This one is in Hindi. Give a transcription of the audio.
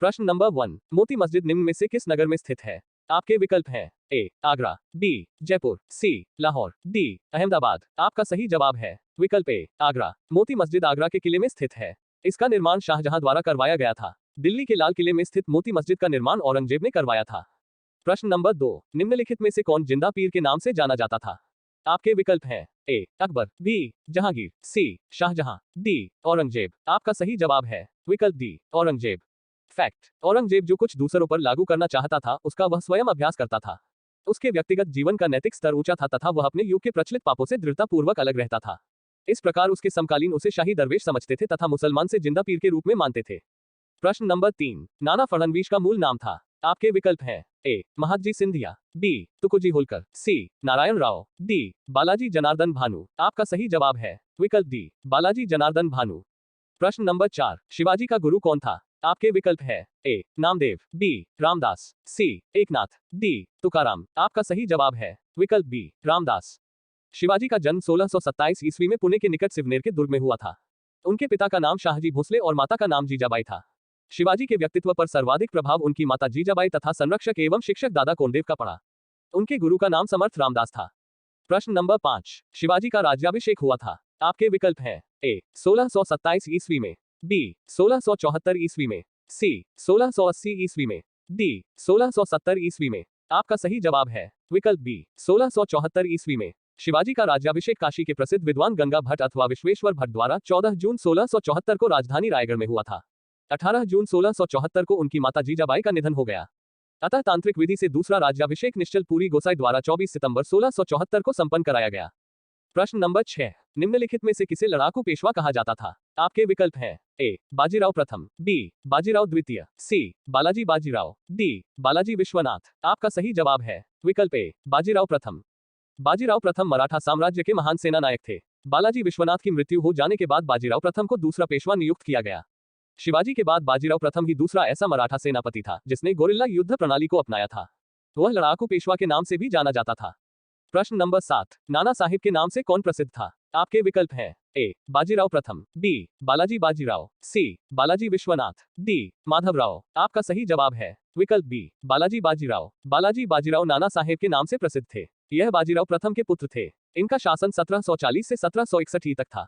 प्रश्न नंबर 1, मोती मस्जिद निम्न में से किस नगर में स्थित है? आपके विकल्प हैं ए आगरा, बी जयपुर, सी लाहौर, डी अहमदाबाद। आपका सही जवाब है विकल्प ए आगरा। मोती मस्जिद आगरा के किले में स्थित है। इसका निर्माण शाहजहां द्वारा करवाया गया था। दिल्ली के लाल किले में स्थित मोती मस्जिद का निर्माण औरंगजेब ने करवाया था। प्रश्न नंबर 2, निम्नलिखित में से कौन जिंदा पीर के नाम से जाना जाता था? आपके विकल्प हैं ए अकबर, बी जहांगीर, सी शाहजहां, डी औरंगजेब। आपका सही जवाब है विकल्प डी औरंगजेब। फैक्ट: औरंगजेब जो कुछ दूसरों पर लागू करना चाहता था उसका वह स्वयं अभ्यास करता था। उसके व्यक्तिगत जीवन का नैतिक स्तर ऊंचा था तथा वह अपने युग के प्रचलित पापों से दृढ़तापूर्वक अलग रहता था। इस प्रकार उसके समकालीन उसे शाही दरवेश समझते थे तथा मुसलमान से जिंदा पीर के रूप में मानते थे। प्रश्न नंबर 3, नाना फडणवीस का मूल नाम था। आपके विकल्प हैं ए महादजी सिंधिया, बी तुकोजी होलकर, सी नारायण राव, डी बालाजी जनार्दन भानु। आपका सही जवाब है विकल्प डी बालाजी जनार्दन भानु। प्रश्न नंबर 4, शिवाजी का गुरु कौन था? आपके विकल्प है ए नामदेव, बी रामदास, सी एकनाथ, डी तुकाराम। आपका सही जवाब है विकल्प बी रामदास। शिवाजी का जन्म 1627 ईस्वी में पुणे के निकट सिवनेर के दुर्ग में हुआ था। उनके पिता का नाम शाहजी भोसले और माता का नाम जीजाबाई था। शिवाजी के व्यक्तित्व पर सर्वाधिक प्रभाव उनकी माता जीजाबाई तथा संरक्षक एवं शिक्षक दादा कोंडेव का पड़ा। उनके गुरु का नाम समर्थ रामदास था। प्रश्न नंबर 5, शिवाजी का राज्याभिषेक हुआ था। आपके विकल्प हैं ए 1627 ईस्वी में, बी 1674 ईस्वी में, सी 1680 ईस्वी में, डी 1670 ईस्वी में। आपका सही जवाब है विकल्प बी 1674 ईस्वी में। शिवाजी का राज्याभिषेक काशी के प्रसिद्ध विद्वान गंगा भट्ट अथवा विश्वेश्वर भट्ट द्वारा 14 जून 1674 को राजधानी रायगढ़ में हुआ था। 18 जून 1674 को उनकी माता जीजाबाई का निधन हो गया। अतः तांत्रिक विधि से दूसरा राज्याभिषेक निश्चल पुरी गोसाई द्वारा 24 सितंबर 1674 को संपन्न कराया गया। प्रश्न नंबर 6, निम्नलिखित में से किसे लड़ाकू पेशवा कहा जाता था? आपके विकल्प हैं ए बाजीराव प्रथम, बी बाजीराव द्वितीय, सी बालाजी बाजीराव, डी बालाजी विश्वनाथ। आपका सही जवाब है विकल्प ए बाजीराव प्रथम। बाजीराव प्रथम मराठा साम्राज्य के महान सेना नायक थे। बालाजी विश्वनाथ की मृत्यु हो जाने के बाद बाजीराव प्रथम को दूसरा पेशवा नियुक्त किया गया। शिवाजी के बाद बाजीराव प्रथम ही दूसरा ऐसा मराठा सेनापति था जिसने गोरिल्ला युद्ध प्रणाली को अपनाया था। वह लड़ाकू पेशवा के नाम से भी जाना जाता था। प्रश्न नंबर 7, नाना साहिब के नाम से कौन प्रसिद्ध था? आपके विकल्प हैं ए बाजीराव प्रथम, बी बालाजी बाजीराव, सी बालाजी विश्वनाथ, डी माधवराव। आपका सही जवाब है विकल्प बी बालाजी बाजीराव। बालाजी बाजीराव नाना साहेब के नाम से प्रसिद्ध थे। यह बाजीराव प्रथम के पुत्र थे। इनका शासन 1740 से 1761 तक था।